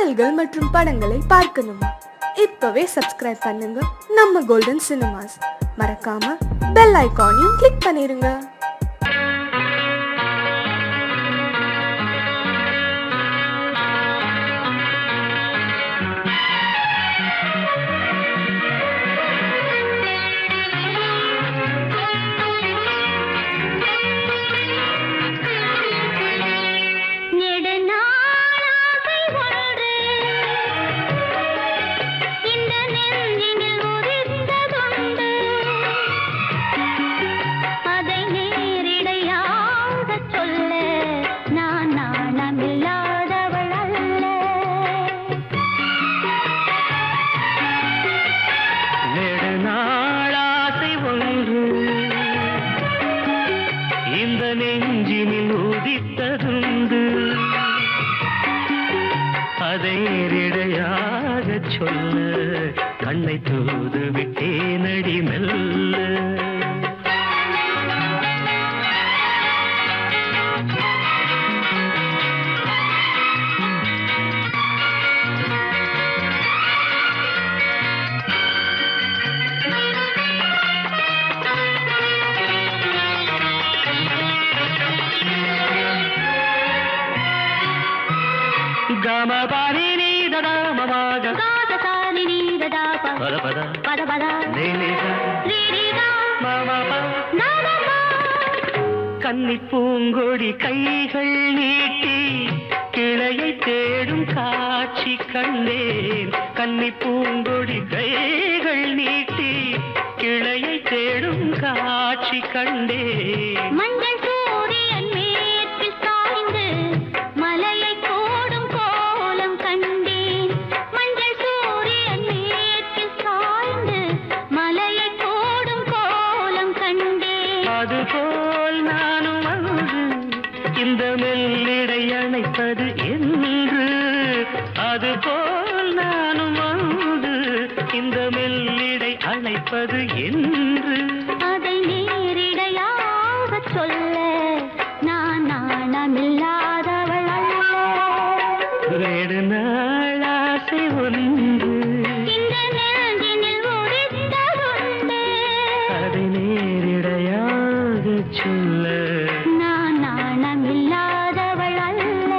பாடல்கள் மற்றும் படங்களை பார்க்கணுமா? இப்பவே சப்ஸ்கிரைப் பண்ணுங்க நம்ம கோல்டன் சினிமாஸ். மறக்காம பெல் ஐகானையும் கிளிக் பண்ணிருங்க. நெஞ்சினில் உதித்ததுண்டு அதை நேரிடையாக சொல்ல கண்ணை தூது விட்டேனடி மெல்ல. గమపని నీ దద మమగ గాతసాని నీ దద పద పద పద పద నీ నీ రీ రీ గా మమ నమ கன்னி பூங்கொடி கைகள் நீட்டி கிளையை தேடும் காட்சி கண்டேன். கன்னி பூங்கொடி கைகள் நீட்டி கிளையை தேடும் காட்சி கண்டேன். மஞ்சள் சூரியன் மேற்கு சாய்ந்து மலையை கோடும் கோலம் கண்டேன். மஞ்சள் சூரியன் மேற்கு சாய்ந்து மலையை கோடும் கோலம் கண்டேன். அதுபோல் நானும் வந்து இந்த மெல்லிடை அணைப்பது என்று. அதுபோல் நானும் வந்து இந்த மெல்லிடை அணைப்பது என்று. அதை நேரிடையாக சொல்ல நான் நாணமில்லாதவள் அல்ல. வேறு நாள் ஆசை ஒன்று இந்த நெஞ்சினில் உதித்ததுண்டு. அதை நேரிடையாக சொல்ல நான் நாணமில்லாதவள் அல்ல.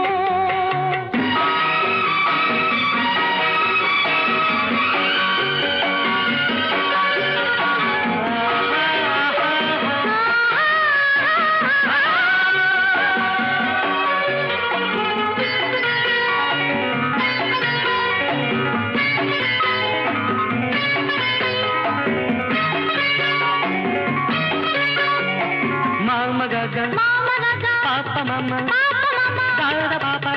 பாப்பா மாமா தாத பாப்பா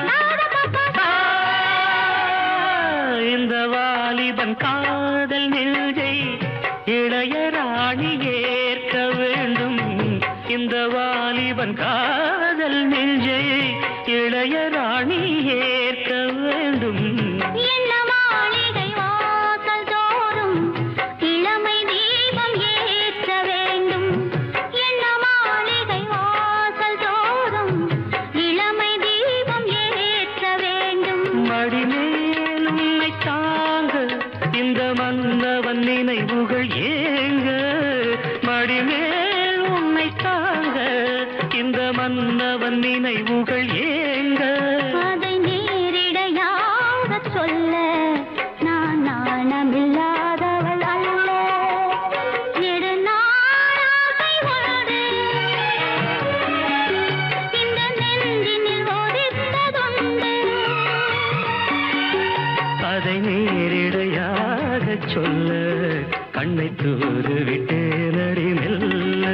இந்த வாலிபன் காதல் நெஞ்சை இளைய ராணி ஏற்க வேண்டும். இந்த வாலிபன் காதல் நெஞ்சை இளைய ராணி ஏற்க வேண்டும். என்ன மாளிகை வாசல் தோறும் இளமை தீபம் ஏற்ற வேண்டும். என்ன மாளிகை வாசல் தோறும் இளமை தீபம் ஏற்ற வேண்டும். மடிமேல் உன்னை தாங்க இந்த மன்னவன் நினைவுகள் ஏங்க. மடிமேல் உன்னை தாங்க இந்த மன்னவன் நினைவுகள் ஏங்க. அதை நேரிடையாக சொல்ல நான் நாணமில்லாதவள் அல்ல. நெடுநாளாசை ஒன்று இந்த நெஞ்சினில் ஒதித்ததுண்டு. அதை நேரிடையாக சொல்ல கண்ணை தூது விட்டேனடி மெல்ல.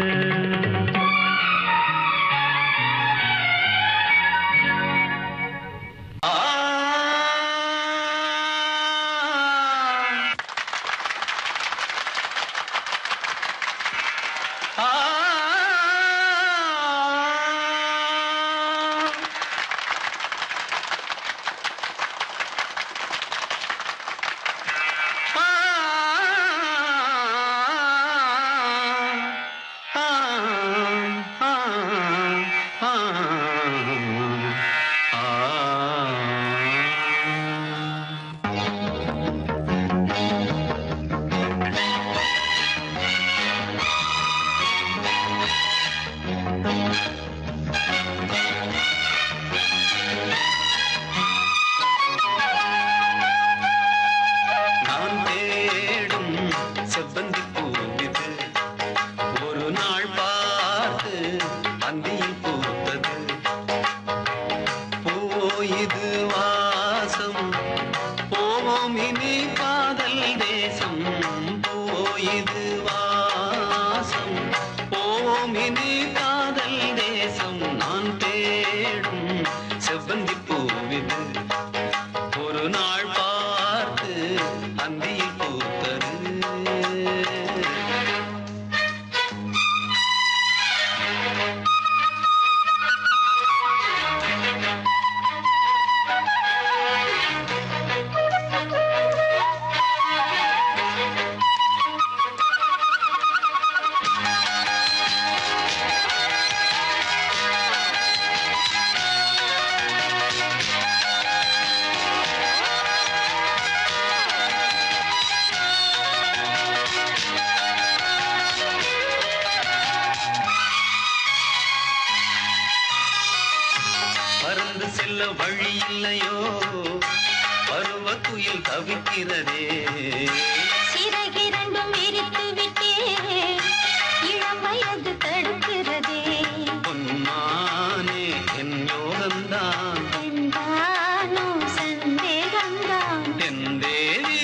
குயில் தவிக்கிறதே சிறகிரண்டும் விரித்து விட்டே இளம் வயது தடுக்கிறதே பொன்மானே என் யோகம்தான் என்றானோ சந்தேகம்தான் என் தேவி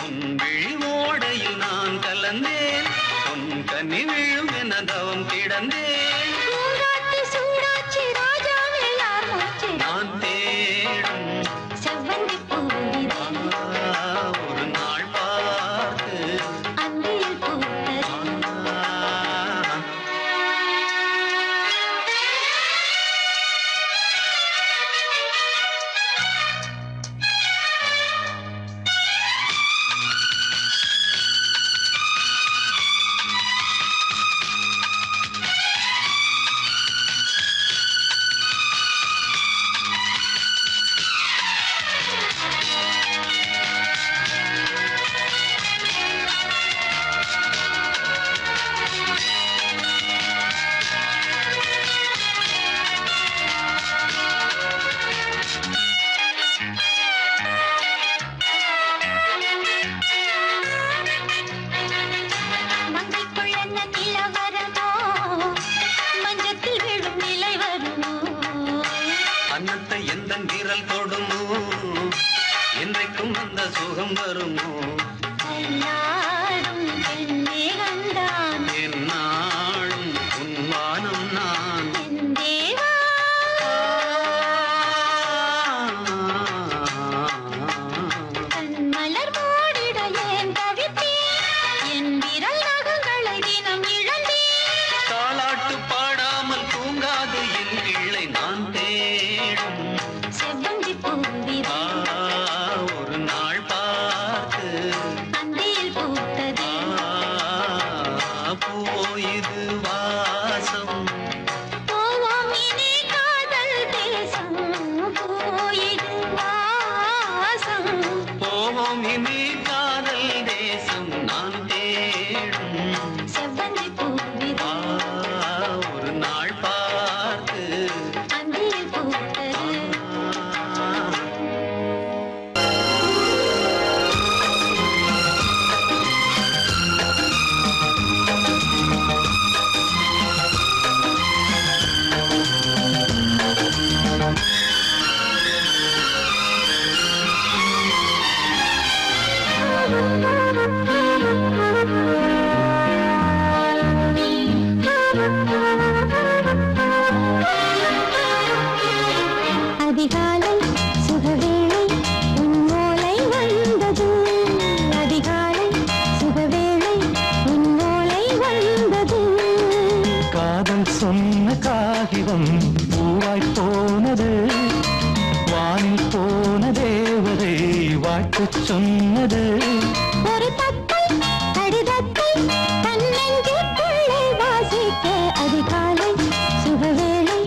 உன் விழி ஓடையில் நான் கலந்தேன் உன் கனி விழும் என தவம் கிடந்தேன் சூடாச்சு சூடாச்சு ராஜாவே யார் மூச்சு நான் தேடும் செவ்வந்தி பூவிதழ் ஒரு நாள் பார்த்து அந்தியில் பூத்தது மங்கைக்குள் என்ன நிலவரமோ மஞ்சத்தில் விழும் நிலை வருமோ அன்னத்தை எந்த நிரல் தொடுமோ என்றைக்கும் அந்த சுகம் வருமோ எல்லாரும் என்னை கண்டான் என்னாலும் உன்வானம் நான் என் தேவா தன் மலர் மூடிட ஏன் தவித்தேன் என் விரல் நகங்களை தினம் இழந்தேன் தாலாட்டு பாடாமல் தூங்காது என் பிள்ளை நான் தேடும் செவ்வந்தி பூவிதழ் ஒரு நாள் பார்த்து அந்தியில் பூத்தது போயுது வாசம் போவோம் இனி காதல் தேசம் போயிடு வாசம் போவோம் இனி காதல் தேசம் நான் தேடும் செவ்வந்தி பூவிதழ் ஒரு நாள் பார்த்து அந்தியில் பூத்தது அதிகாலை சுகவேளை உன் ஓலை வந்தது அதிகாலை சுகவேளை உன் ஓலை வந்தது காதல் சொன்ன காகிதம் பூவாய் போனது வானில் போன தேவதை வாழ்த்து சொன்னது ஒரு தத்தை கடிதத்தை தன்னெஞ்சுக்குள்ளே வாசிக்க அதிகாலை சுகவேளை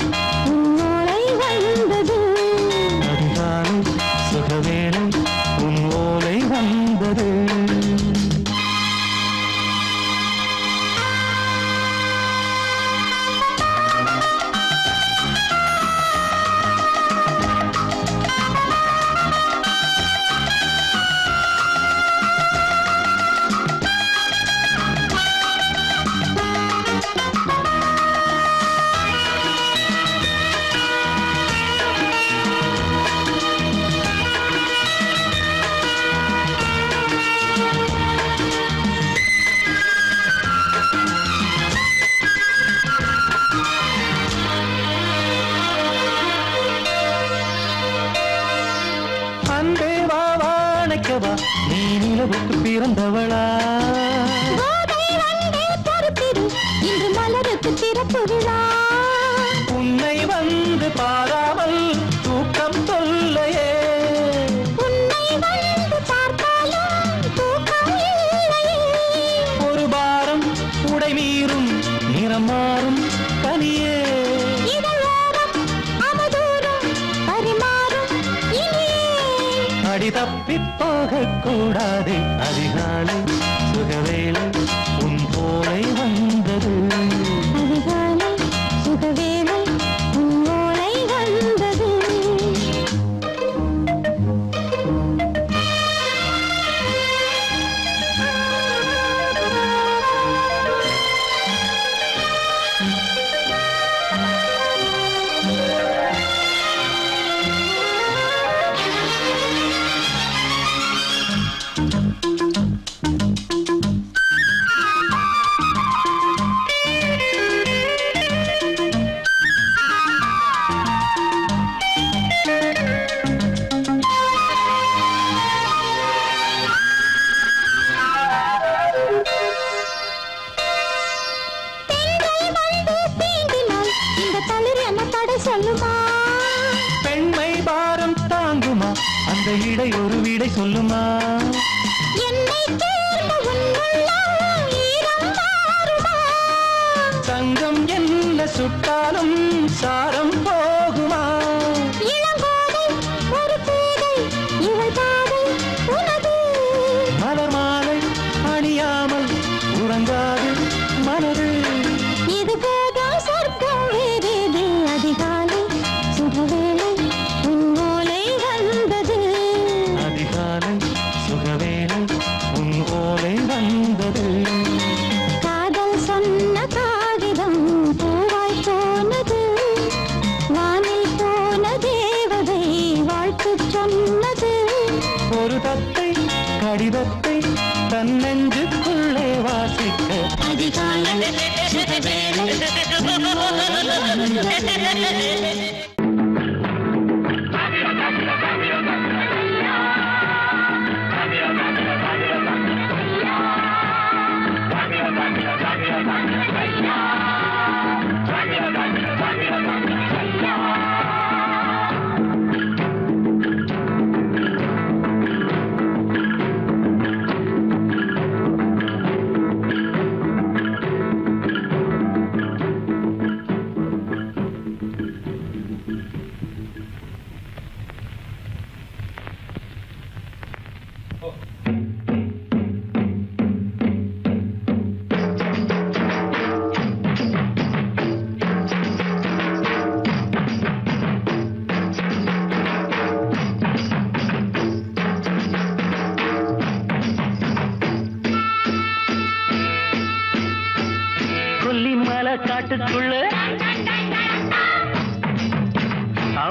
உன் ஓலை வந்தது அதிகாலை சுகவேளை உன் ஓலை வந்தது அன்பே வா வாழைக்கவா நீ நிலவுக்கு பிறந்தவளா கோதை வந்தே பொறுப்பிரு இன்று மலருக்கு திறப்பு விழா உன்னை வந்து பாராமல் தூக்கம் தொல்லையே உன்னை வந்து பார்த்தாலும் தூக்கம் இல்லையே ஒரு பாரம் உடை மீறும் நிறம் மாறும் கனியே இதழோரம் அமுதூரம் பரிமாறும் இனியே அடி தப்பிப் போகக் கூடாது அதிகாலை சுகவேளை உன் போலை வந்தது அதிகாலை சுகவேளை உன் ஓலை தளிர் என்ன தடை சொல்லுமா பெண்மை பாரம் தாங்குமா அந்த இடை ஒரு விடை சொல்லுமா என்னை தேர்ந்த உன்னுள்ளம் ஈரம் மாறுமா தங்கம் என்ன சுட்டாலும் சாரம் போகுமா இளங்கோதை ஒரு பேதை இவள் பாதை உனது மலர் மாலை அணியாமல் உறங்காது மனது இது போதும் சொர்க்கம் வேறேது அதிகாலை சுகவேளை உன்னோலை வந்தது அதிகாலை சுகவேளை உன் ஓலை வந்தது காதல் சொன்ன காகிதம் பூவாய் போனது வானில் போன தேவதை வாழ்த்து சொன்னது ஒரு தத்தை கடிதத்தை தன் நெஞ்சுக்குள்ளே வாசிக்க அதிகாலை சுகவேளை உன்னோலை வந்தது கொல்லிமலை காட்டுக்குள்ள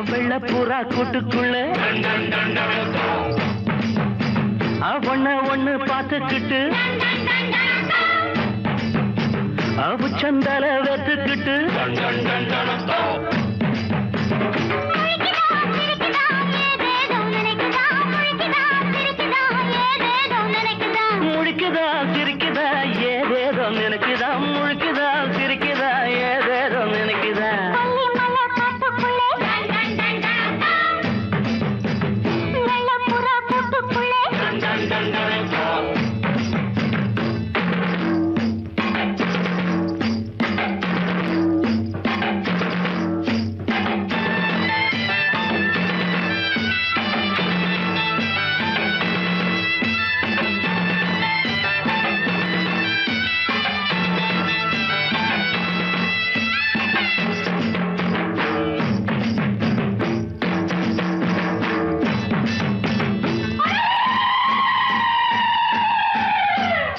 வெள்ள புறா கூட்டுக்குள்ள ஒண்ணு பார்த்துக்கிட்டு சந்தல வெத்துக்கிட்டு முழிக்குதா சிரிக்குதா ஏதேதோ நினைக்குதா முழிக்குதா சிரிக்குதா ஏதேதோ நினைக்குதா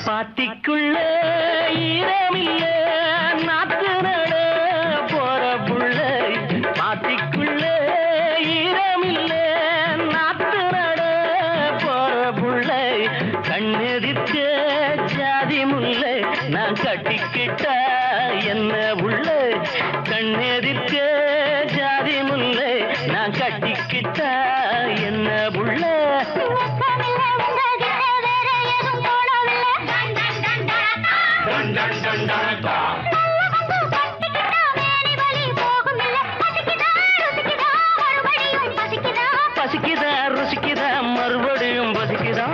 பாத்திக்குள்ள ஈரமில்ல நாத்து நட போற புள்ள பாத்திக்குள்ள ஈரமில்ல நாத்து நட போற புள்ள கண்ணெதிர்க்க ஜாதி முல்லை நான் கட்டிக்கிட்டா என்ன உள்ள கண்ணெதிர்க்க ஜாதி முல்லை நான் கட்டிக்கிட்டா என்ன உள்ள பசிக்குதா ருசிக்குதா மறுபடியும் பசிக்குதா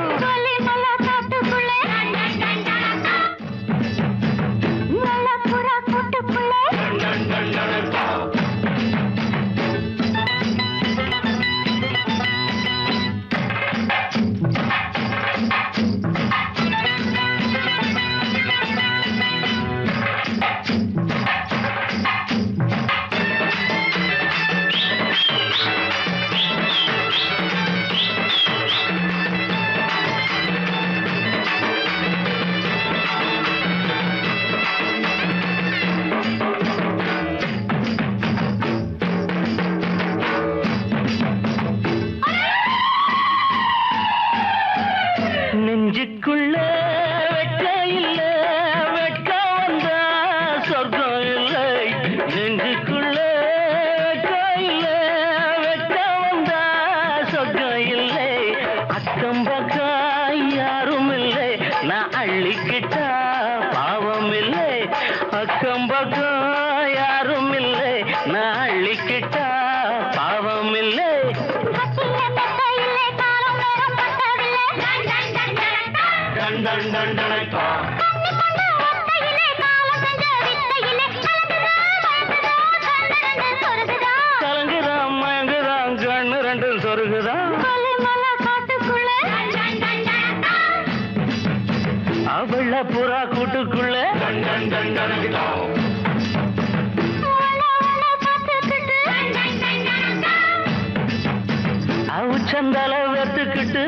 நெஞ்சுக்குள்ள வெட்க இல்ல வெட்க வந்தா சொர்க்கம் இல்லை நெஞ்சுக்குள்ள வெட்க இல்ல வெட்க வந்தா சொர்க்கம் இல்லை அக்கம் பக்கம் யாரும் இல்லை நான் அள்ளிக்கிட்டா பாவம் இல்லை அக்கம் பக்கம் யாரும் இல்லை நாளிக்கிட்டா பாவம் இல்லை. கலங்குதான் மயங்குதான் கண்ணு ரெண்டும் சொருகுதான். அவள புறா கூட்டுக்குள்ள அவுச்சந்தல வெத்துக்கிட்டு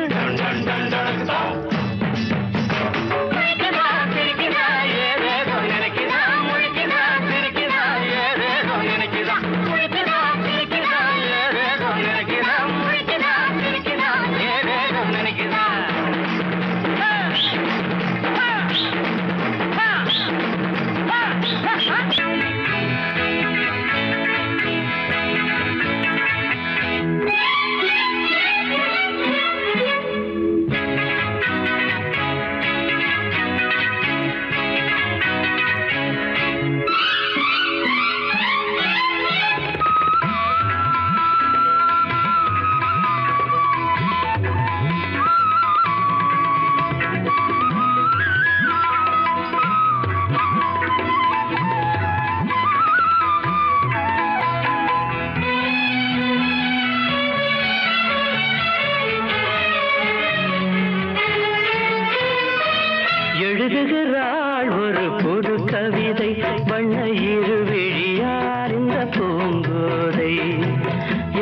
எழுதுகிறாள் ஒரு புது கவிதை வண்ண இருவிழியார் இந்த பூங்கோதை.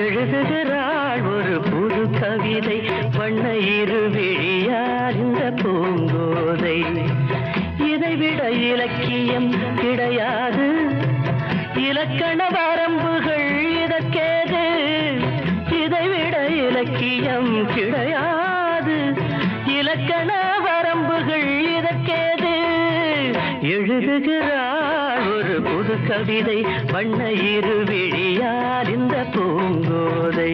எழுதுகிறாள் ஒரு புது கவிதை வண்ண இருவிழியார் இந்த பூங்கோதை. இதைவிட இலக்கியம் கிடையாது, இலக்கண வரம்புகள் இதற்கேது. இதைவிட இலக்கியம் கிடையாது, இலக்கண வரம்புகள் இதற்கேது. எழுதுகிறாள் ஒரு புது கவிதை வண்ண இருவிழியார் இந்த பூங்கோதை.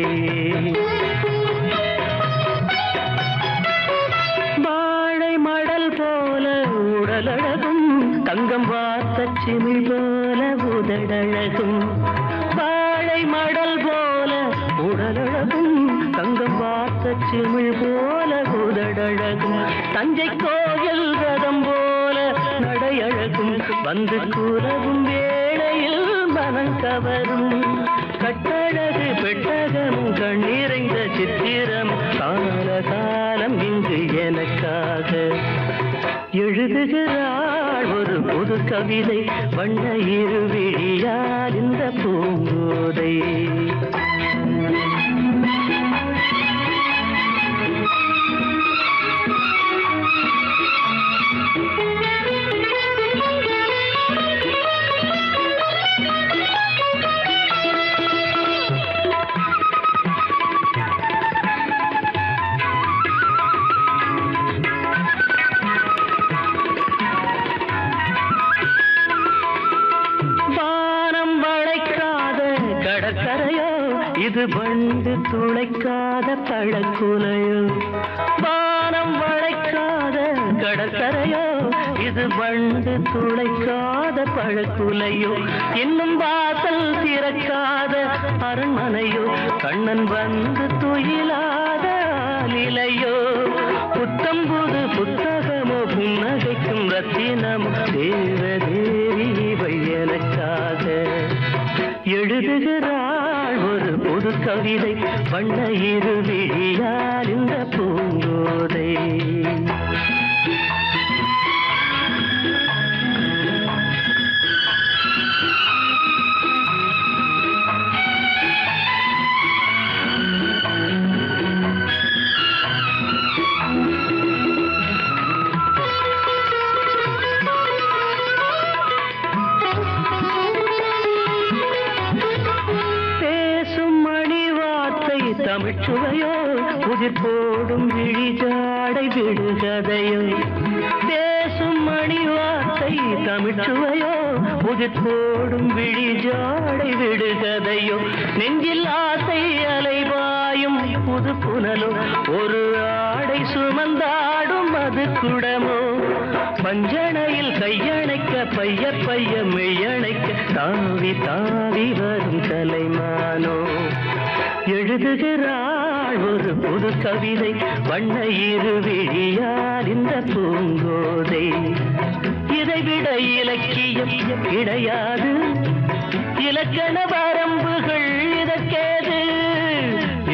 வாழை மடல் போல உடலழகும், தங்கம் வார்த்த சிமிழ் போல உதடழகும். வாழை மடல் போல உடலழகும், தங்கம் வார்த்த சிமிழ் போல உதடழகும். தஞ்சை கோயில் ரதம் போல நடையழகும், வந்து கூறவும் வேளையில் மனம் கவரும். கட்டழகு பெட்டகம் கண்ணீரைந்த சித்திரம் கால காலம் இங்கு எனக்காக. எழுதுகிறாள் ஒரு புது கவிதை வண்ண இருவிழியார் இந்த பூங்கோதை. கடற்கரையோ இது வண்டு துளைக்காத பழக்குலையோ. வானம் வளைக்காத கடற்கரையோ இது வண்டு துளைக்காத பழக்குலையோ. இன்னும் வாசல் திறக்காத அரண்மனையோ, கண்ணன் வந்து துயிலாத நிலையோ. புத்தம்புது புத்தகமோ புன்னகைக்கும் ரத்தினமோ தேவதேவி இவை எனக்காக. எழுதுகிறாள் ஒரு புது கவிதை வண்ண இருவிழியார் இந்த பூங்கோதை. தமிழ்ச்சுவையோ உதிர் போடும் விழிஜாடை விடுகதையோ. பேசும் மணி வார்த்தை தமிழ்ச்சுவையோ உதிர் போடும் விழிஜாடை விடுகதையோ. நெஞ்சில் ஆசை அலைவாயும் புது புனலோ, ஒரு ஆடை சுமந்தாடும் அது குடமோ. பஞ்சணையில் கையணைக்க பைய பைய மெய்யணைக்க தாவி தாவி வரும் கலைமானோ எழுதுகிறாள் ஒரு புது கவிதை வண்ண இருவிழியார் இந்த பூங்கோதை இதைவிட இலக்கியம் கிடையாது இலக்கண வரம்புகள் இதற்கேது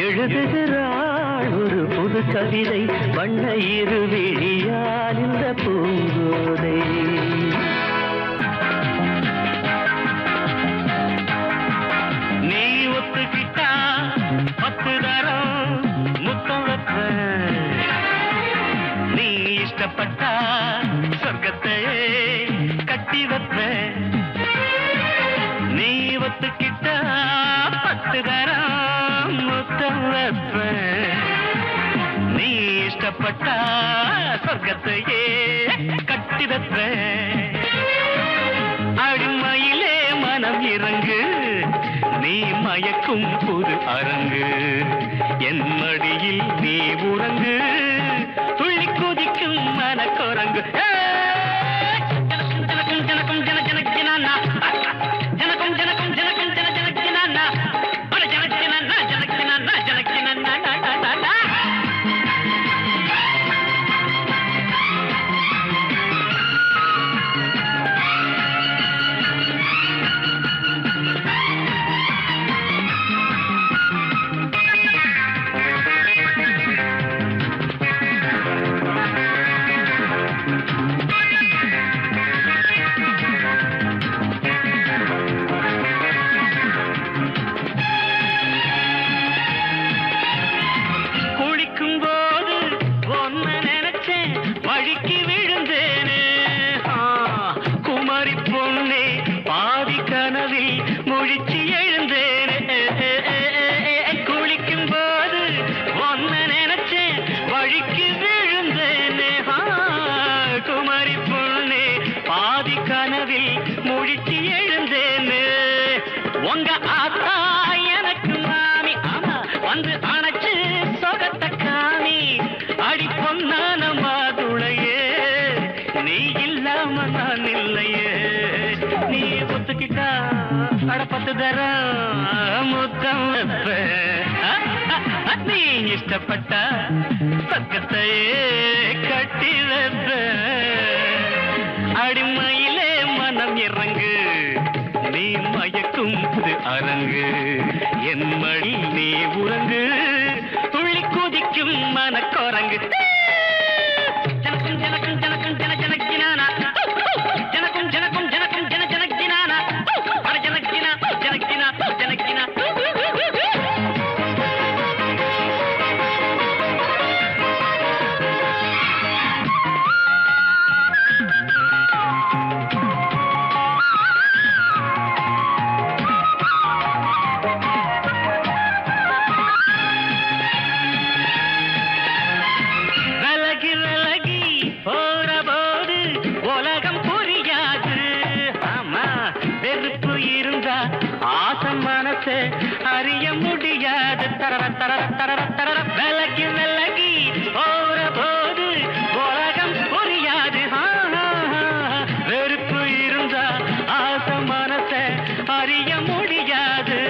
எழுதுகிறாள் ஒரு புது கவிதை வண்ண இருவிழியார் இந்த பூங்கோதை நீ ஒத்துக்கிட்டா 10 தரம் முத்தம் வைப்பேன் நீ இஷ்டப்பட்டா சொர்க்கத்தை கட்டி வைப்பேன் நீ ஒத்துக்கிட்டா 10 தரம் முத்தம் வைப்பேன் நீ இஷ்டப்பட்டா சொர்க்கத்தையே கட்டி வைப்பேன் அடிமையிலே மனம் இறங்கு நீ மயக்கும் புது அரங்கு என் மடியில் நீ உறங்கு துள்ளி குதிக்கும் மனக்குரங்கு ஜனக்கும் ஜனக்கும் ஜன ஜனக்கினா ஜனக்கும் ஜனக்கும் ஜனக்கும் ஜன ஜனக்கினா ஜனக்கினா ஜனக்கினா ஜனக்கினா உங்க ஆத்தா எனக்கு மாமி ஆமா வந்து அணைச்சு சொகத்த காமி அடி பொன்னான மாதுளையே நீ இல்லாம நான் இல்லையே நீ ஒத்துக்கிட்டா அட 10 தரம் முத்தம் வைப்பேன் நீ இஷ்டப்பட்டா சொர்க்கத்தையே கட்டி வைப்பேன் அடிமையிலே மனம் இறங்கு நீ மயக்கும் புது அரங்கு என் மடி நீ உறங்கு துள்ளி குதிக்கும் மனக்குரங்கு ஜனக்கும் ஜனக்கும் ஜனக்கும் ஜன ஜனக்கினானா ஜனக்கும் ஜனக்கும் ஜனக்கும் ஜன ஜனக்கினானா அட ஜனக்கினா ஜனக்கினா ஜனக்கினா அறிய முடியாது தரர தரர தரர தரர விலகி விலகி போற போது உலகம் புரியாது வெறுப்பு இருந்தா ஆசை மனசை அறிய முடியாது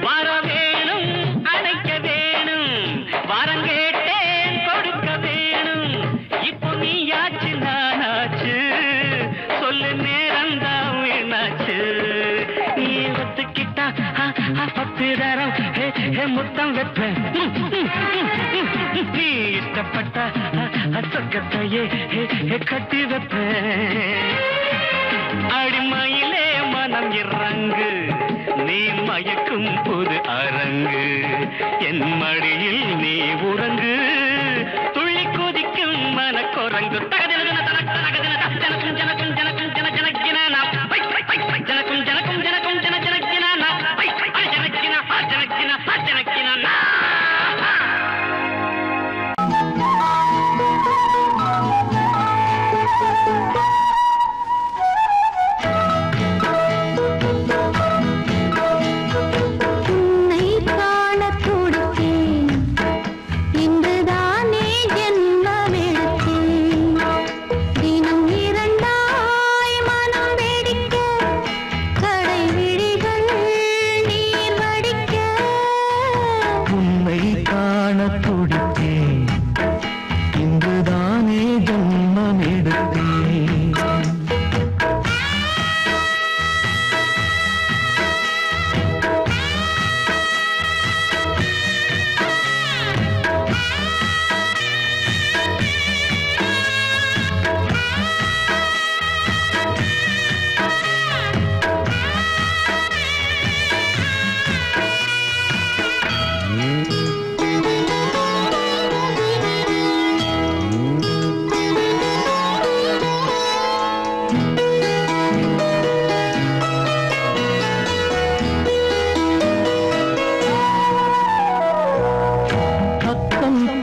வர வேணும் அடைக்க வேணும் வரம் கேட்டேன் கொடுக்க வேணும் இப்போ நீயாச்சு நானாச்சு சொல்லு நேரம்தான் வீணாச்சு நீ ஒத்துக்கிட்டா 10 தரம் முத்தம் வைப்பேன் நீ இஷ்டப்பட்ட சொர்க்கத்தையே கட்டி வைப்பேன் அடிமையிலே மனம் இறங்கு நீ மயக்கும் புது அரங்கு என் மடியில் நீ உறங்கு துள்ளி குதிக்கும் மனக்குரங்கு தகதின தனக்கு ஜனக்கும் ஜனக்கும் ஜனக்கும் ஜன ஜனக்கினா ஜனக்கும் ஜனக்கும் ஜனக்கும் ஜன ஜனக்கினா ஜனக்கினா ஜனக்கினா ஜனக்கினா இன்றுதானே ஜென்மமெடுத்தேன் தினம்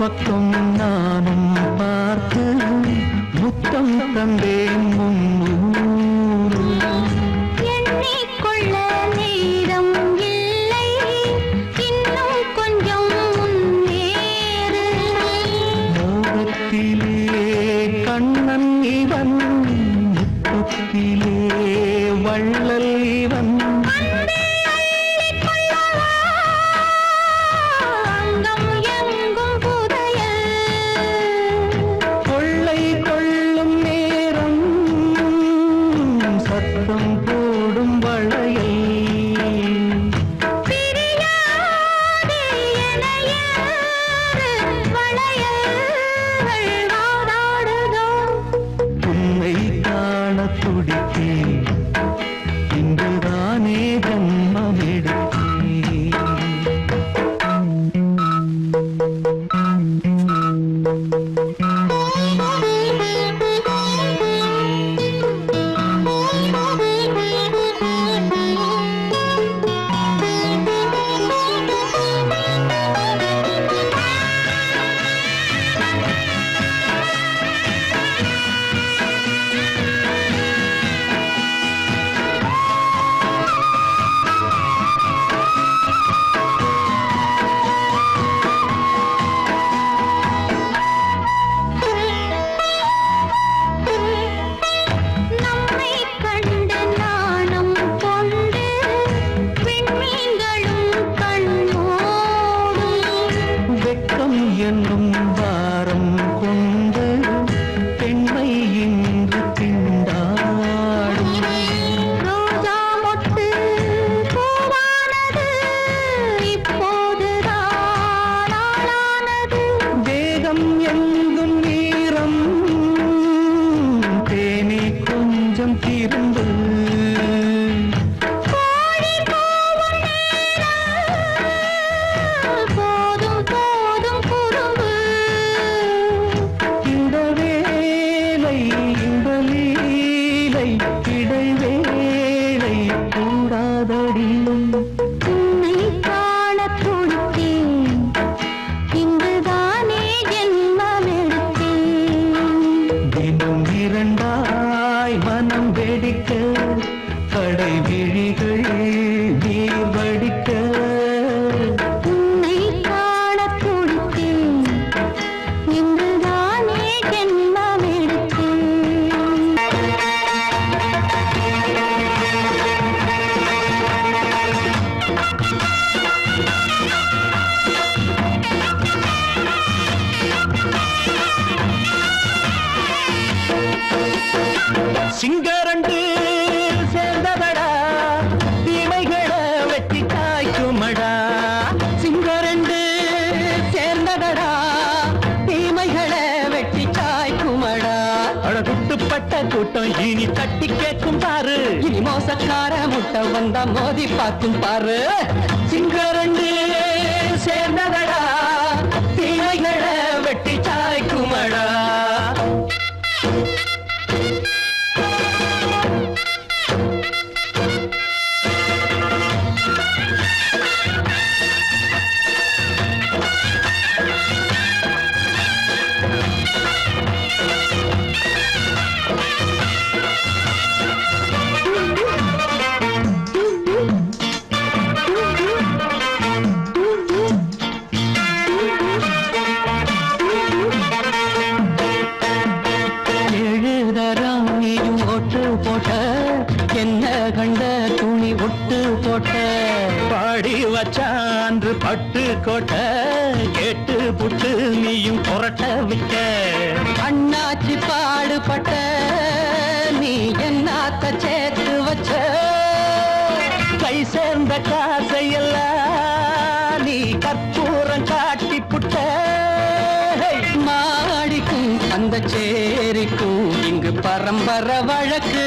பக்கம் நானும் பார்த்து முத்தம் தந்தேன் முன்னூறு. எண்ணிக்கொள்ள நேரம் இல்லை, இன்னும் கொஞ்சம் முன்னேறு. மோகத்திலே கண்ணன் இவன், முத்தத்திலே வள்ளல் இவன். அங்கம் எங்கும் புதையல், கொள்ளை கொள்ளும் நேரம் சத்தம் போடும் வளையல். பிரியாதே என யாரு வளையல்கள் வாதாடுதோ. உன்னை காண துடித்தேன், இன்றுதானே ஜன்மம் எடுத்தேன். நம்மை கண்டு நாணம் கொண்டு விண்மீன்களும் கண்ணோடும். வெட்கம் என்னும் வாரம் கொண்டு பெண்மை இன்று திண்டாடும். ரோஜா மொட்டு பூவானது இப்போதுதான் ஆளானது. வேகம் எங்கும் நீரம், தேனி கொஞ்சம் திரும்பு. கோழி கூவும் நேரம், போதும் போதும் குறும்பு. இந்த வேலை இந்த லீலை இடைவேளை கூடாதடியும். உன்னை காணத் துடித்தேன், இங்குதானே ஜென்மமெடுத்தேன். தினம் இரண்டாய் மனம் வெடிக்க, கடை விழிகள் நீர் வடிக்க. உன்னை காணத் துடித்தேன், இங்குதானே ஜென்மமெடுத்தேன். சிங்கரண்டு சேர்ந்ததடா, தீமைகளை வெட்டி காய்க்குமடா. சிங்கரண்டு சேர்ந்ததடா, தீமைகளை வெட்டி காய்க்குமடா. அழகுட்டுப்பட்ட கூட்டம் இனி தட்டி கேட்கும் பாரு, இனி மோசக்கார முட்டை வந்தா மோதி பார்க்கும் பாரு. சிங்கரண்டு சேர்ந்ததடா, தீமைகளை வெட்டி காய்க்குமடா. எழுதறாம் நீயும் ஒட்டு போட்ட, என்ன கண்ட துணி ஒட்டு போட்ட. பாடி வச்சான்று பட்டு கோட்ட, கேட்டு புட்டு நீயும் புரட்ட விட்ட. அண்ணாச்சி பாடுபட்ட, நீ என்னாத்த சேர்த்து வச்ச. கை சேர்ந்த காசையெல்லாம் நீ கற்பூரம் காட்டி புட்ட. மாடிக்கும் அந்த சேரிக்கும் இங்கு பரம்பரை வழக்கு.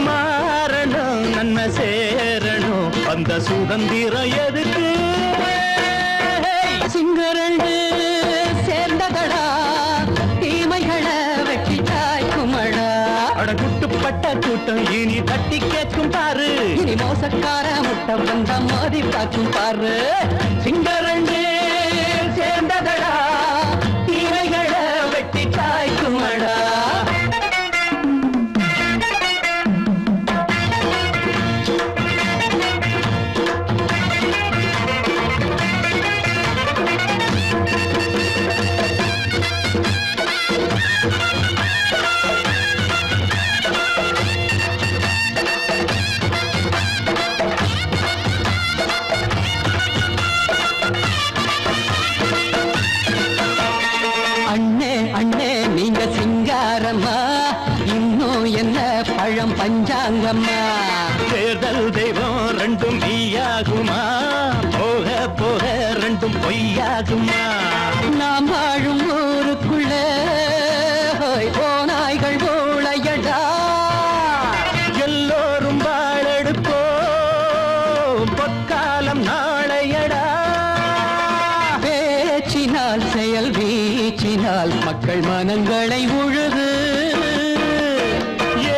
மாறணும் நன்மை சேரணும், அந்த சுதந்திரம் எதுக்கு. சிங்கரண்டு சேர்ந்ததடா, தீமைகளை வெட்டி காய்க்குமடா. அடகுட்டுப்பட்ட கூட்டம் இனி தட்டி கேட்கும் பாரு, இனி மோசக்கார முட்டை வந்தா மோதி பார்க்கும் பாரு. சிங்கரண்டு சேர்ந்த மெய்யாகுமா போக போக ரெண்டும் பொய்யாகுமா நாம் வாழும் ஊருக்குள்ள ஓநாய்கள் ஊழையடா எல்லோரும் வாழெடுப்போம் பொற்காலம் நாளையடா பேச்சினால் செயல் வீச்சினால் மக்கள் மனங்களை உழுது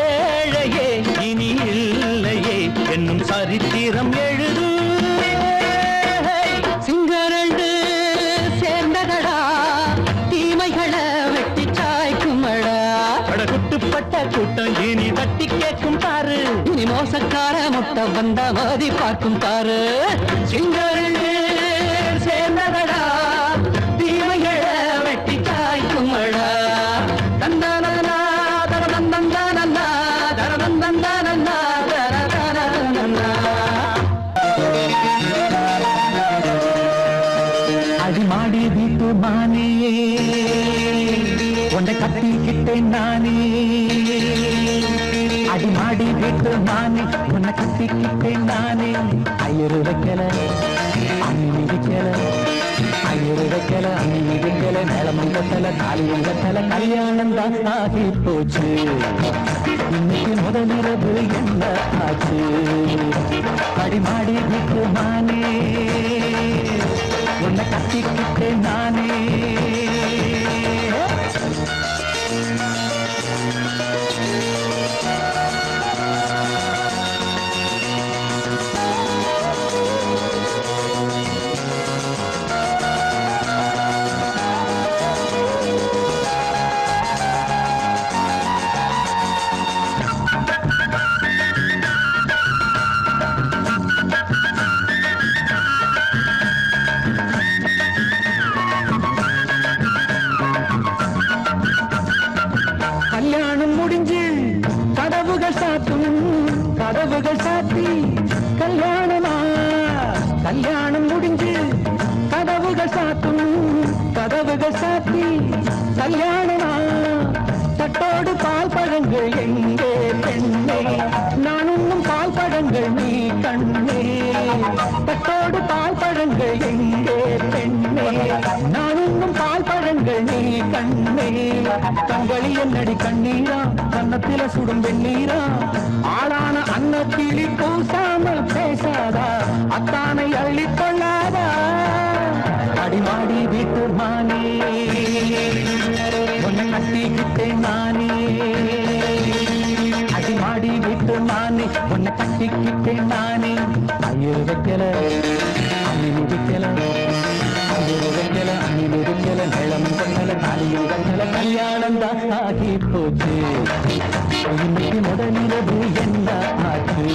ஏழையே இனி இல்லையே என்னும் சரித்திரம் எழுது சிங்கரண்டு சேர்ந்ததடா தீமைகளை வெட்டி சாய்க்குமடா படகுட்டுப்பட்ட கூட்டம் இனி தட்டி கேட்கும் பாரு இனி மோசக்கார முட்டை வந்த மதி பார்க்கும் பாரு சிங்கரண்டு சேர்ந்ததடா தீமைகளை வெட்டி சாய்க்குமடா தந்தானா தரதந்தந்தானா தரதந்தந்தானா தரதந்தந்தானா அடிமாடி வீட்டு மானே உன்னை கட்டிக்கிட்டேன் நானே அடிமாடி வீட்டு மானே உன்னை கட்டிக்கிட்டேன் நானே ஐயரு வைக்கல அம்மி மிதிக்கல ஐயரு வைக்கல அம்மி மிதிக்கல மேலமங்கத்தல காலியங்கத்தல கல்யாணம் தான் ஆகி போச்சு இன்னைக்கு முதலிரவு என்ன ஆச்சு அடிமாடி வீட்டு மானே உன்னை கட்டிக்கிட்டேன் நானே கல்யாணம் முடிஞ்சு கதவுகள் சாத்தும் கதவுகள் சாத்தி கல்யாணமா கல்யாணம் முடிஞ்சு கதவுகள் சாத்தும் கதவுகள் சாத்தி கல்யாணமா தட்டோடு பால் பழங்கள் எங்கே பெண்ணே நான் உண்ணும் பால் பழங்கள் நீ கண்ணே தட்டோடு பால் பழங்கள் எங்கே பெண்ணே நான் உண்ணும் பால் பழங்கள் நீ கண்ணே தங்களி என்னடி கண்ணீரா கன்னத்தில சுடும் வெண்ணீரா ஆளான அன்னக்கிளி பூசாமல் பேசாதா அத்தானை அள்ளிக் கொள்ளாதா அடிமாடி வீட்டு மானே உன்னை கட்டிக்கிட்டேன் நானே அடிமாடி வீட்டு மானே உன்னை கட்டிக்கிட்டேன் நானே ஐயர் வைக்கல அம்மி மிதிக்கல ஐயர் வைக்கல அம்மி மிதிக்கல நிலம் கொண்டல காலியில் கண்டல கல்யாணம் தான் ஆகி போச்சு இன்னைக்கு முதலிரவு என்ன ஆச்சு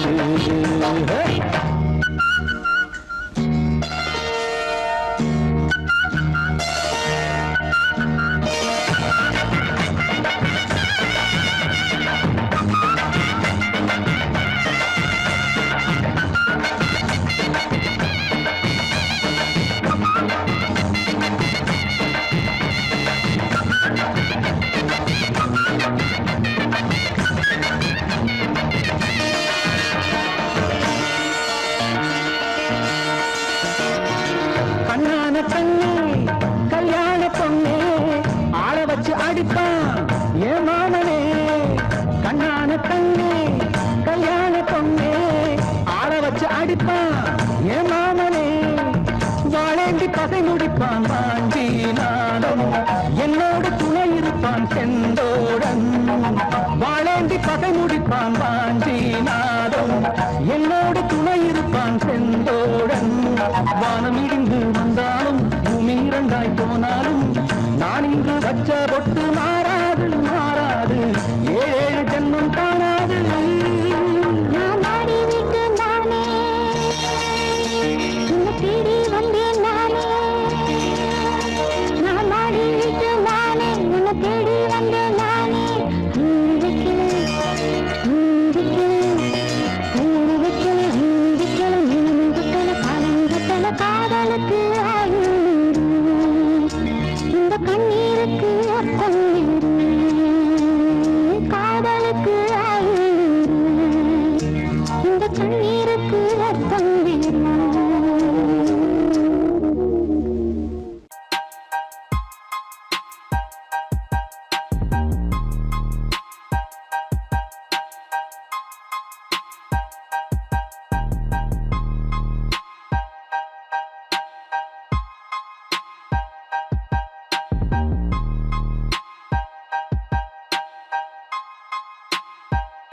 கண்ணான கண்ணே கல்யாண பொண்ணே ஆள வச்சு அடிப்பான் ஏன் மாமனே கண்ணான கண்ணே கல்யாண பொண்ணே ஆள வச்சு அடிப்பான் ஏன் மாமனே வாழேந்தி பகை முடிப்பான் வாஞ்சி நாடம் என்னோடு துணை இருப்பான் செந்தோடன் வாழேந்தி பகை முடிப்பான் வாஞ்சி நாடம் என்னோடு துணை இருப்பான் செந்தோடன் வானம் இடிந்து வந்தாலும் பூமி இரண்டாய் போனாலும் நான் இங்கு வச்ச பொட்டு மாறாது மாறாது ஏழு ஜென்மம் காணாது நான் ஆடி விட்டு நானே உன்னை தேடி வந்தேன் நானே நான் ஆடி விட்டு நானே உன்னை தேடி வந்தேன் நானே காதலுக்கு